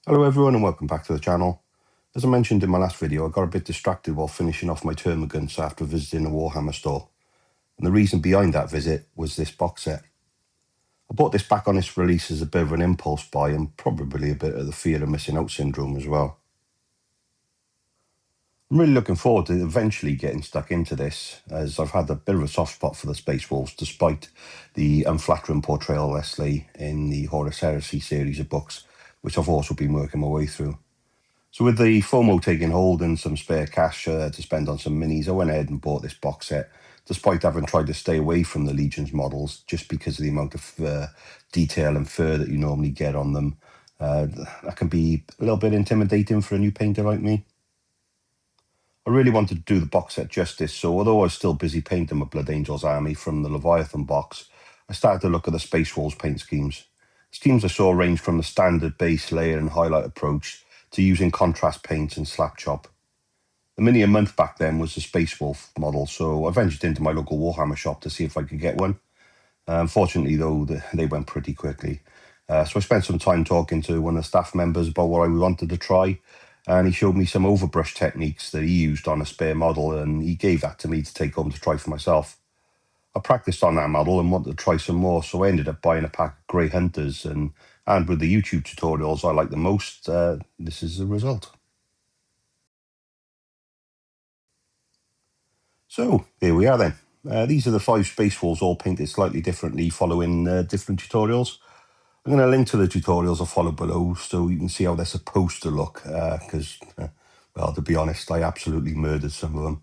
Hello everyone and welcome back to the channel. As I mentioned in my last video, I got a bit distracted while finishing off my Termagants after visiting a Warhammer store. And the reason behind that visit was this box set. I bought this back on its release as a bit of an impulse buy and probably a bit of the fear of missing out syndrome as well. I'm really looking forward to eventually getting stuck into this, as I've had a bit of a soft spot for the Space Wolves despite the unflattering portrayal of Leslie in the Horus Heresy series of books, which I've also been working my way through. So with the FOMO taking hold and some spare cash to spend on some minis, I went ahead and bought this box set, despite having tried to stay away from the Legions models, just because of the amount of detail and fur that you normally get on them. That can be a little bit intimidating for a new painter like me. I really wanted to do the box set justice, so although I was still busy painting my Blood Angels army from the Leviathan box, I started to look at the Space Wolves paint schemes. Schemes I saw range from the standard base layer and highlight approach to using contrast paints and slap chop. The mini a month back then was the Space Wolf model, so I ventured into my local Warhammer shop to see if I could get one. Unfortunately, though, they went pretty quickly. So I spent some time talking to one of the staff members about what I wanted to try, and he showed me some overbrush techniques that he used on a spare model, and he gave that to me to take home to try for myself. I practiced on that model and wanted to try some more, so I ended up buying a pack of Grey Hunters, and with the YouTube tutorials I like the most, this is the result. So here we are then. These are the 5 Space Wolves, all painted slightly differently following different tutorials. I'm going to link to the tutorials I follow below so you can see how they're supposed to look, because, well, to be honest, I absolutely murdered some of them.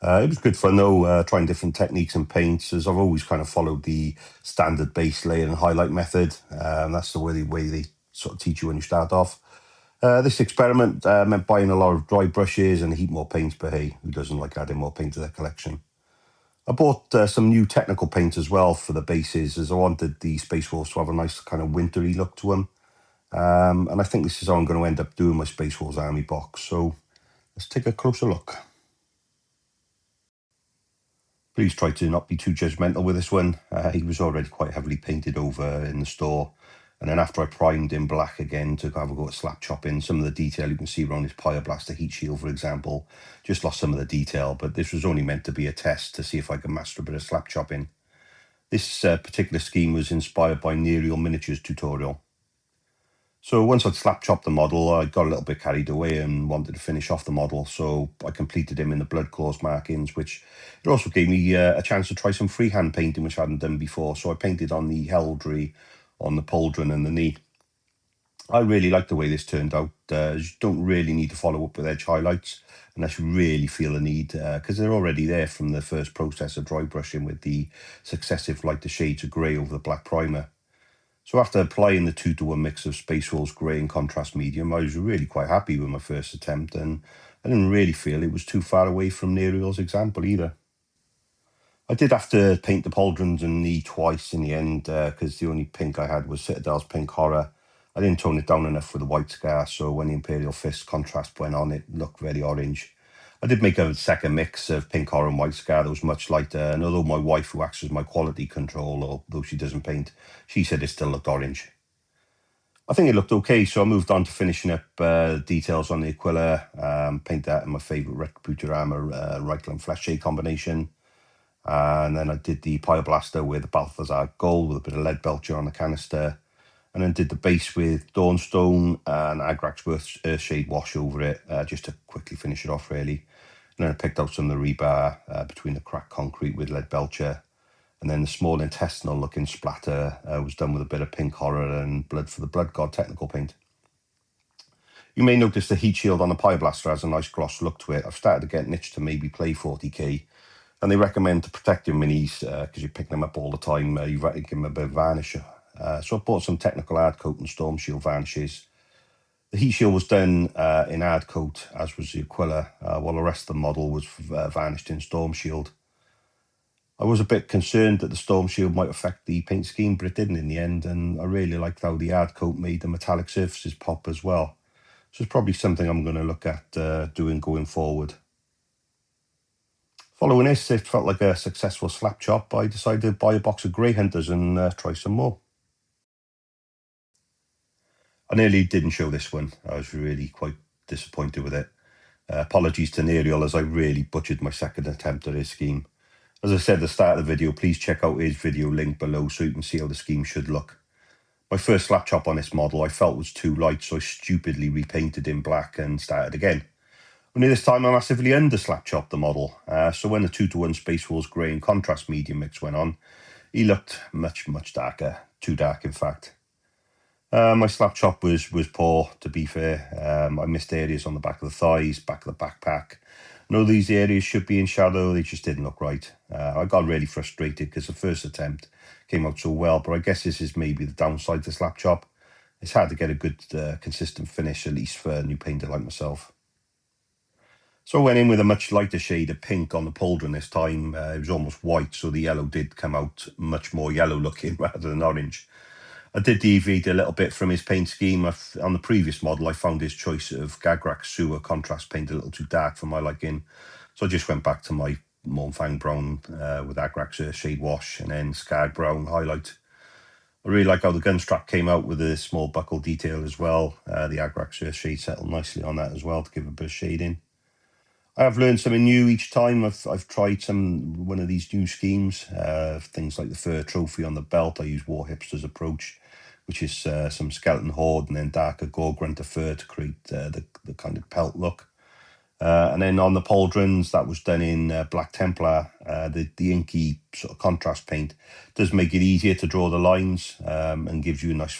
It was good fun though, trying different techniques and paints, as I've always kind of followed the standard base layer and highlight method. That's the way they sort of teach you when you start off. This experiment meant buying a lot of dry brushes and a heap more paints, but hey, who doesn't like adding more paint to their collection? I bought some new technical paint as well for the bases, as I wanted the Space Wolves to have a nice kind of wintry look to them. And I think this is how I'm going to end up doing my Space Wolves army box. So let's take a closer look. Please try to not be too judgmental with this one. He was already quite heavily painted over in the store. And then after I primed in black again to have a go at slap chopping, some of the detail you can see around his Pyreblaster heat shield, for example, just lost some of the detail. But this was only meant to be a test to see if I could master a bit of slap chopping. This particular scheme was inspired by Nereal Miniatures tutorial. So once I'd slap chopped the model, I got a little bit carried away and wanted to finish off the model. So I completed him in the blood claws markings, which it also gave me a chance to try some freehand painting, which I hadn't done before. So I painted on the Heldry, on the pauldron and the knee. I really like the way this turned out. You don't really need to follow up with edge highlights unless you really feel a need, because they're already there from the first process of dry brushing with the successive lighter shades of grey over the black primer. So after applying the 2-to-1 mix of Space Wolves grey and contrast medium, I was really quite happy with my first attempt, and I didn't really feel it was too far away from Nereal's example either. I did have to paint the pauldrons and knee twice in the end, because the only pink I had was Citadel's Pink Horror. I didn't tone it down enough for the white scar, so when the Imperial Fist contrast went on, it looked very orange. I did make a second mix of Pink Horror and White Scar that was much lighter, and although my wife, who acts as my quality control, although she doesn't paint, she said it still looked orange. I think it looked okay, so I moved on to finishing up details on the Aquila, paint that in my favourite Retributor armour, Reikland Flesh Shade combination. And then I did the Pyreblaster with the Balthazar Gold with a bit of lead belcher on the canister. And then did the base with Dawnstone and Agrax Earthshade wash over it, just to quickly finish it off, really. And then I picked out some of the rebar between the cracked concrete with lead belcher. And then the small intestinal looking splatter was done with a bit of Pink Horror and Blood for the Blood God technical paint. You may notice the heat shield on the Pyreblaster has a nice gloss look to it. I've started to get niche to maybe play 40k. And they recommend to protect your minis, because you're picking them up all the time, you give them a bit of varnish. So I bought some technical hard coat and Storm Shield varnishes. The heat shield was done in hard coat, as was the Aquila, while the rest of the model was varnished in Storm Shield. I was a bit concerned that the Storm Shield might affect the paint scheme, but it didn't in the end, and I really liked how the hard coat made the metallic surfaces pop as well. So it's probably something I'm going to look at doing going forward. Following this, it felt like a successful slap chop. I decided to buy a box of Grey Hunters and try some more. I nearly didn't show this one. I was really quite disappointed with it. Apologies to Nerial, as I really butchered my second attempt at his scheme. As I said at the start of the video, please check out his video link below so you can see how the scheme should look. My first slap chop on this model I felt was too light, so I stupidly repainted in black and started again. Only this time I massively under slap chopped the model, so when the 2-to-1 Space Wolves grey and contrast medium mix went on, he looked much darker, too dark in fact. My slap chop was poor, to be fair. I missed areas on the back of the thighs, back of the backpack. I know these areas should be in shadow, they just didn't look right. I got really frustrated because the first attempt came out so well, but I guess this is maybe the downside to slap chop. It's hard to get a good consistent finish, at least for a new painter like myself. So I went in with a much lighter shade of pink on the pauldron this time. It was almost white, so the yellow did come out much more yellow looking rather than orange. I did deviate a little bit from his paint scheme. On the previous model, I found his choice of Gagrak Sewer contrast paint a little too dark for my liking. So I just went back to my Mournfang Brown with Agrak's shade wash and then Skag Brown highlight. I really like how the gun strap came out with a small buckle detail as well. The Agrak's shade settled nicely on that as well to give a bit of shading. I have learned something new each time I've tried one of these new schemes. Things like the fur trophy on the belt, I use War Hipster's approach, which is some skeleton horde and then darker gore grunter fur to create the kind of pelt look. And then on the pauldrons, that was done in Black Templar. The inky sort of contrast paint does make it easier to draw the lines and gives you a nice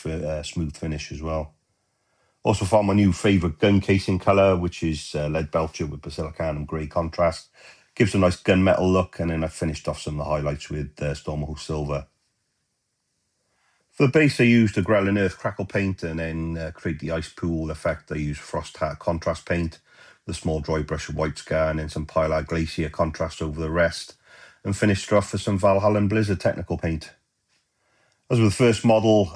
smooth finish as well. Also found my new favourite gun casing colour, which is Lead Belcher with Basilicanum grey contrast. Gives a nice gunmetal look, and then I finished off some of the highlights with Stormhawk Silver. For the base, I used a Growling Earth crackle paint, and then create the ice pool effect, I used Frost Heart contrast paint, with a small dry brush of White Scar, and then some Pilar Glacier contrast over the rest, and finished off with some Valhalla Blizzard technical paint. As with the first model,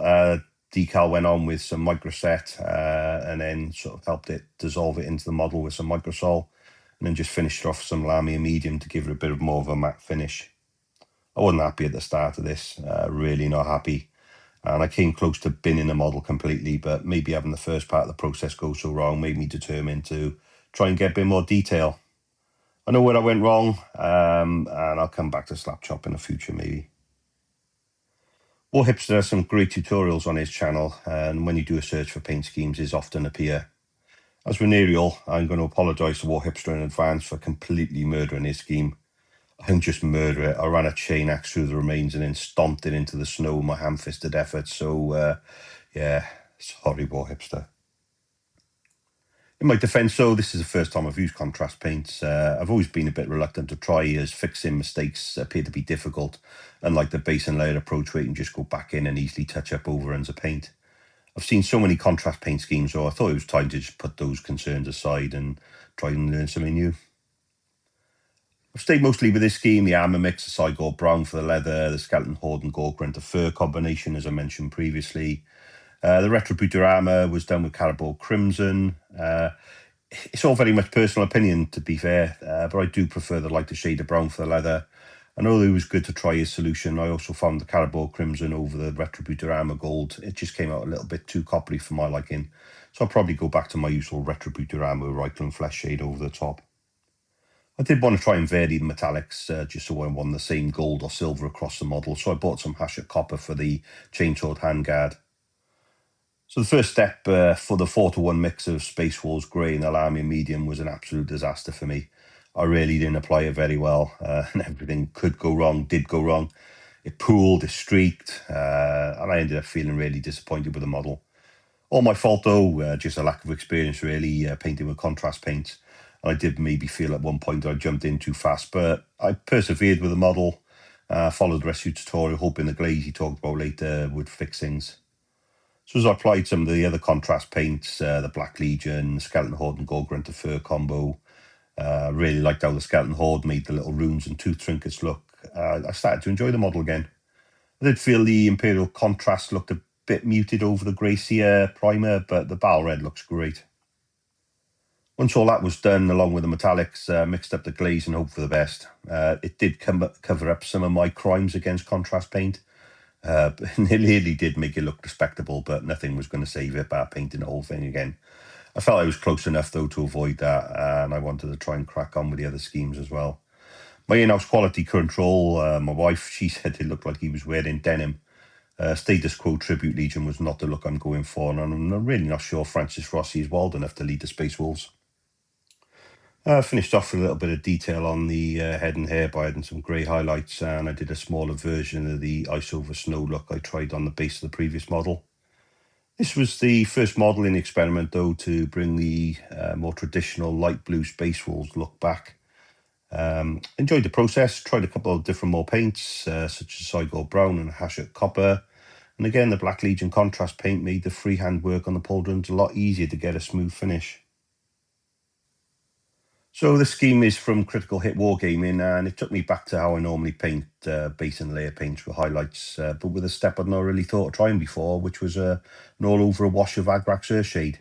decal went on with some microset and then sort of helped it dissolve it into the model with some microsol, and then just finished off some Lamia medium to give it a bit of more of a matte finish. I wasn't happy at the start of this, really not happy, and I came close to binning the model completely, but maybe having the first part of the process go so wrong made me determined to try and get a bit more detail. I know where I went wrong, and I'll come back to slap chop in the future maybe. War Hipster has some great tutorials on his channel, and when you do a search for paint schemes, his often appear. As with Nerial, I'm going to apologise to War Hipster in advance for completely murdering his scheme. I didn't just murder it, I ran a chain axe through the remains and then stomped it into the snow with my ham-fisted effort, so yeah, sorry War Hipster. In my defence though, this is the first time I've used contrast paints. I've always been a bit reluctant to try, as fixing mistakes appear to be difficult, unlike the base and layer approach where you can just go back in and easily touch up overruns of paint. I've seen so many contrast paint schemes, so I thought it was time to just put those concerns aside and try and learn something new. I've stayed mostly with this scheme, the armour mix, the Cygor Brown for the leather, the Skeleton Horde and Gore Grunter fur combination, as I mentioned previously. The Retributor armour was done with Caribou Crimson. It's all very much personal opinion, to be fair, but I do prefer the lighter shade of brown for the leather. I know it was good to try his solution. I also found the Caribou Crimson over the Retributor Armour Gold. It just came out a little bit too coppery for my liking, so I'll probably go back to my usual Retributor Armour Reikland Flesh shade over the top. I did want to try and vary the metallics, just so I won the same gold or silver across the model, so I bought some Hashut Copper for the chainsword handguard. So the first step for the 4-to-1 mix of Space Wolves Grey and Lamia Medium was an absolute disaster for me. I really didn't apply it very well, and everything could go wrong, did go wrong. It pooled, it streaked, and I ended up feeling really disappointed with the model. All my fault though, just a lack of experience really painting with contrast paints. And I did maybe feel at one point I jumped in too fast, but I persevered with the model, followed the rescue tutorial, hoping the glaze he talked about later would fix things. So as I applied some of the other contrast paints, the Black Legion, Skeleton Horde and Gore Grunter fur combo, really liked how the Skeleton Horde made the little runes and tooth trinkets look. I started to enjoy the model again. I did feel the Imperial contrast looked a bit muted over the Gracia primer, but the Bal Red looks great. Once all that was done, along with the metallics, mixed up the glaze and hoped for the best. It did cover up some of my crimes against contrast paint. It really did make it look respectable, but nothing was going to save it by painting the whole thing again. I felt I was close enough though to avoid that, and I wanted to try and crack on with the other schemes as well. My in-house quality control, my wife, she said it looked like he was wearing denim. Status Quo Tribute Legion was not the look I'm going for, and I'm really not sure Francis Rossi is wild enough to lead the Space Wolves. Finished off with a little bit of detail on the head and hair by adding some grey highlights, and I did a smaller version of the ice over snow look I tried on the base of the previous model. This was the first model in the experiment, though, to bring the more traditional light blue Space Wolves look back. Enjoyed the process, tried a couple of different more paints, such as Cygor Brown and Hachette Copper. And again, the Black Legion contrast paint made the freehand work on the pauldrons a lot easier to get a smooth finish. So the scheme is from Critical Hit Wargaming, and it took me back to how I normally paint base and layer paints with highlights, but with a step I'd not really thought of trying before, which was an all over a wash of Agrax Earthshade.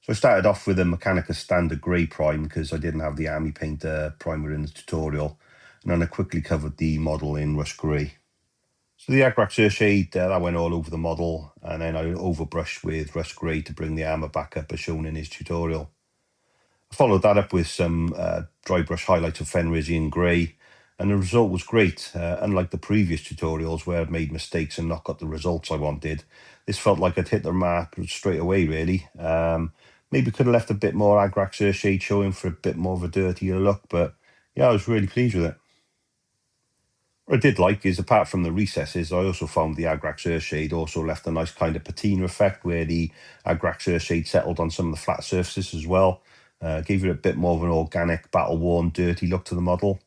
So I started off with a Mechanicus Standard Grey Prime because I didn't have the Army Painter primer in the tutorial, and then I quickly covered the model in Rust Grey. So the Agrax Earthshade, that went all over the model, and then I overbrushed with Rust Grey to bring the armour back up as shown in his tutorial. I followed that up with some dry brush highlights of Fenrisian Grey, and the result was great. Unlike the previous tutorials where I'd made mistakes and not got the results I wanted, this felt like I'd hit the mark straight away, really. Maybe could have left a bit more Agrax Earthshade showing for a bit more of a dirtier look, but yeah, I was really pleased with it. What I did like is, apart from the recesses, I also found the Agrax Earthshade also left a nice kind of patina effect where the Agrax Earthshade settled on some of the flat surfaces as well. Gave it a bit more of an organic, battle-worn, dirty look to the model.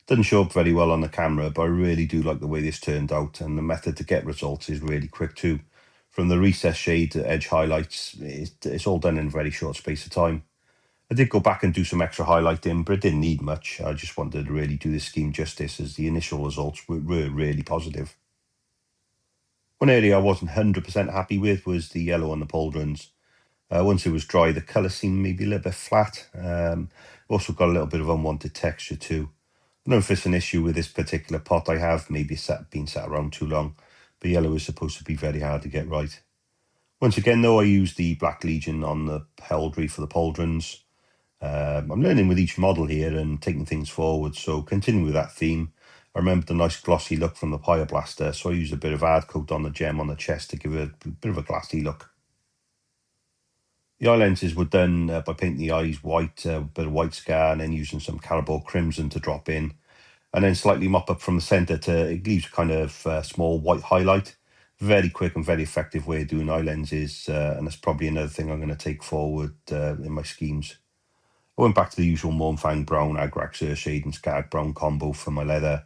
Doesn't show up very well on the camera, but I really do like the way this turned out, and the method to get results is really quick too. From the recess shade to edge highlights, it's all done in a very short space of time. I did go back and do some extra highlighting, but it didn't need much. I just wanted to really do the scheme justice, as the initial results were really positive. One area I wasn't 100% happy with was the yellow on the pauldrons. Once it was dry, the colour seemed maybe a little bit flat. Also got a little bit of unwanted texture too. I don't know if it's an issue with this particular pot I have, maybe it's been sat around too long, but yellow is supposed to be very hard to get right. Once again, though, I used the Black Legion on the heraldry for the pauldrons. I'm learning with each model here and taking things forward, so continuing with that theme. I remember the nice glossy look from the Pyroblaster, so I used a bit of hard coat on the gem on the chest to give it a bit of a glassy look. The eye lenses were done by painting the eyes white, a bit of white scar, and then using some Carabao Crimson to drop in, and then slightly mop up from the centre to it leaves a kind of small white highlight. Very quick and very effective way of doing eye lenses, and that's probably another thing I'm going to take forward in my schemes. I went back to the usual Mournfang Brown, Agrax Earthshade and Scarred Brown combo for my leather,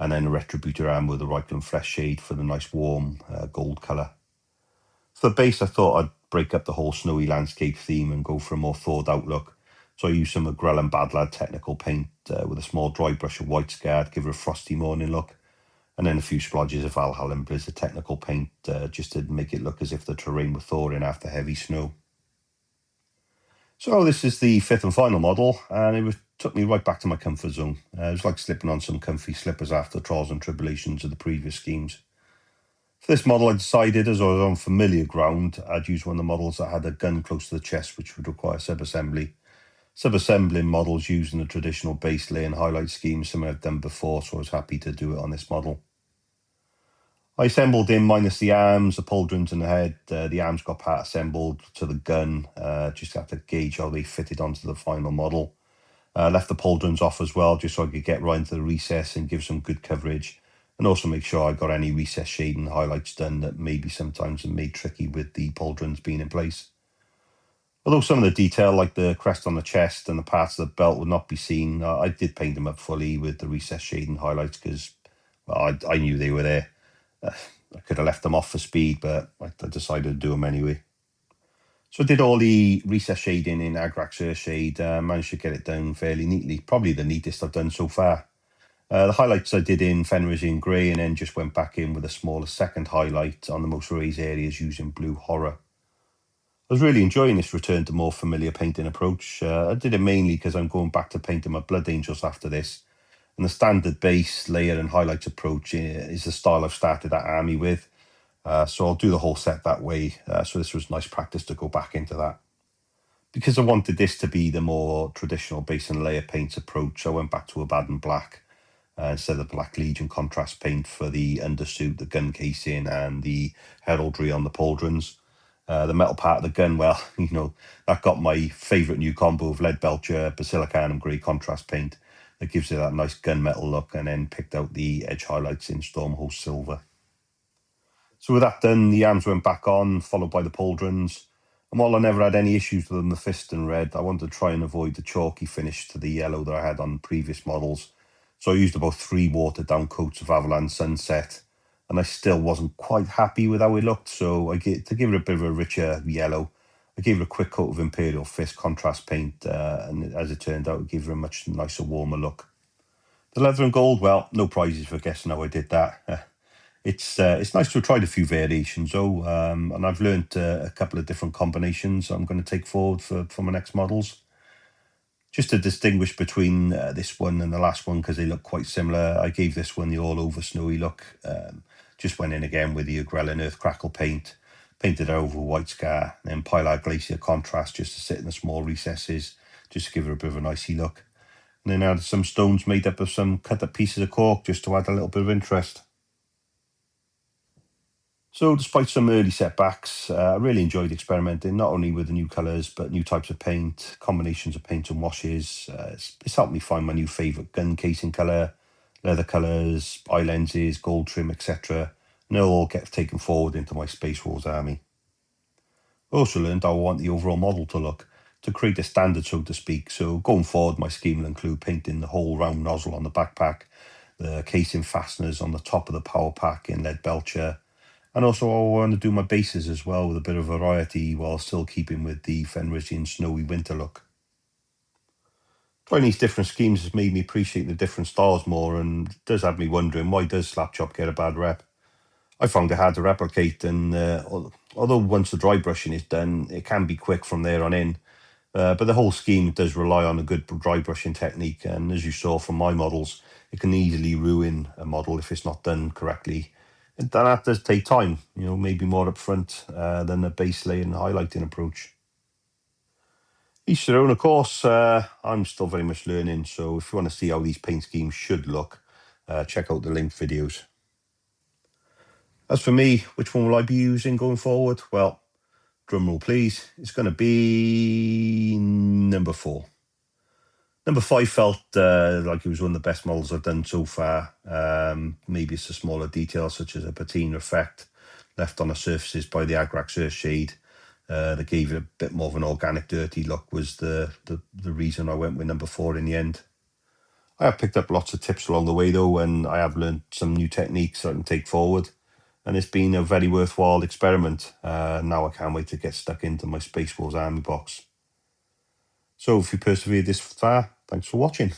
and then a Retributor arm with the Reikland Flesh Shade for the nice warm gold colour. For the base, I thought I'd break up the whole snowy landscape theme and go for a more thawed out look. So I used some of Grell and Badlad technical paint with a small dry brush of white scar to give it a frosty morning look, and then a few splodges of Valhalla and Blizzard technical paint just to make it look as if the terrain were thawing after heavy snow. So this is the fifth and final model, and took me right back to my comfort zone. It was like slipping on some comfy slippers after the trials and tribulations of the previous schemes. For this model, I decided, as I was on familiar ground, I'd use one of the models that had a gun close to the chest, which would require sub-assembly. Sub-assembling models using the traditional base layer and highlight scheme, something I've done before, so I was happy to do it on this model. I assembled in minus the arms, the pauldrons and the head. The arms got part assembled to the gun, just have to gauge how they fitted onto the final model. Left the pauldrons off as well, just so I could get right into the recess and give some good coverage, and also make sure I got any recess shading highlights done that maybe sometimes are made tricky with the pauldrons being in place. Although some of the detail, like the crest on the chest and the parts of the belt, would not be seen, I did paint them up fully with the recess shading highlights because I knew they were there. I could have left them off for speed, but I decided to do them anyway. So I did all the recess shading in Agrax Earthshade, managed to get it done fairly neatly, probably the neatest I've done so far. The highlights I did in Fenrisian Grey, and then just went back in with a smaller second highlight on the most raised areas using Blue Horror. I was really enjoying this return to more familiar painting approach. I did it mainly because I'm going back to painting my Blood Angels after this, And the standard base, layer and highlights approach is the style I've started that army with. So I'll do the whole set that way. So this was nice practice to go back into that. Because I wanted this to be the more traditional base and layer paints approach, I went back to Abaddon Black instead of Black Legion contrast paint for the undersuit, the gun casing, and the heraldry on the pauldrons. The metal part of the gun, well, that got my favourite new combo of Lead Belcher, Basilicanum Grey contrast paint that gives it that nice gunmetal look, and then picked out the edge highlights in Stormhost Silver. So with that done, the arms went back on, followed by the pauldrons. And while I never had any issues with them, the fist and red, I wanted to try and avoid the chalky finish to the yellow that I had on previous models. So I used about 3 watered down coats of Avalon Sunset, and I still wasn't quite happy with how it looked. So to give it a bit of a richer yellow, I gave it a quick coat of Imperial Fist contrast paint, and as it turned out, it gave it a much nicer, warmer look. The leather and gold, well, no prizes for guessing how I did that. It's nice to have tried a few variations though, and I've learnt a couple of different combinations I'm going to take forward for my next models. Just to distinguish between this one and the last one, because they look quite similar, I gave this one the all-over snowy look. Just went in again with the Agrellan Earth Crackle paint, painted it over White Scar, and then Pilar Glacier contrast just to sit in the small recesses, just to give it a bit of an icy look. And then added some stones made up of some cut-up pieces of cork just to add a little bit of interest. So despite some early setbacks, I really enjoyed experimenting, not only with the new colours, but new types of paint, combinations of paints and washes. It's helped me find my new favourite gun casing colour, leather colours, eye lenses, gold trim, etc. And they'll all get taken forward into my Space Wars army. I also learned how I want the overall model to look, to create a standard, so to speak. So going forward, my scheme will include painting the whole round nozzle on the backpack, the casing fasteners on the top of the power pack in Lead Belcher, and also I want to do my bases as well with a bit of variety while still keeping with the Fenrisian snowy winter look. Trying these different schemes has made me appreciate the different styles more, and does have me wondering, why does Slapchop get a bad rep? I found it hard to replicate, and although once the dry brushing is done, it can be quick from there on in. But the whole scheme does rely on a good dry brushing technique, and as you saw from my models, it can easily ruin a model if it's not done correctly. And that does take time, maybe more upfront than a base layer and highlighting approach. Each their own, of course. I'm still very much learning, so if you want to see how these paint schemes should look, check out the linked videos. As for me, which one will I be using going forward? Well, drum roll please, it's going to be number 4. Number 5 felt like it was one of the best models I've done so far. Maybe it's a smaller detail, such as a patina effect left on the surfaces by the Agrax Earthshade that gave it a bit more of an organic, dirty look, was the reason I went with number 4 in the end. I have picked up lots of tips along the way though, and I have learned some new techniques I can take forward. And it's been a very worthwhile experiment. Now I can't wait to get stuck into my Space Wars army box. So if you persevered this far, thanks for watching.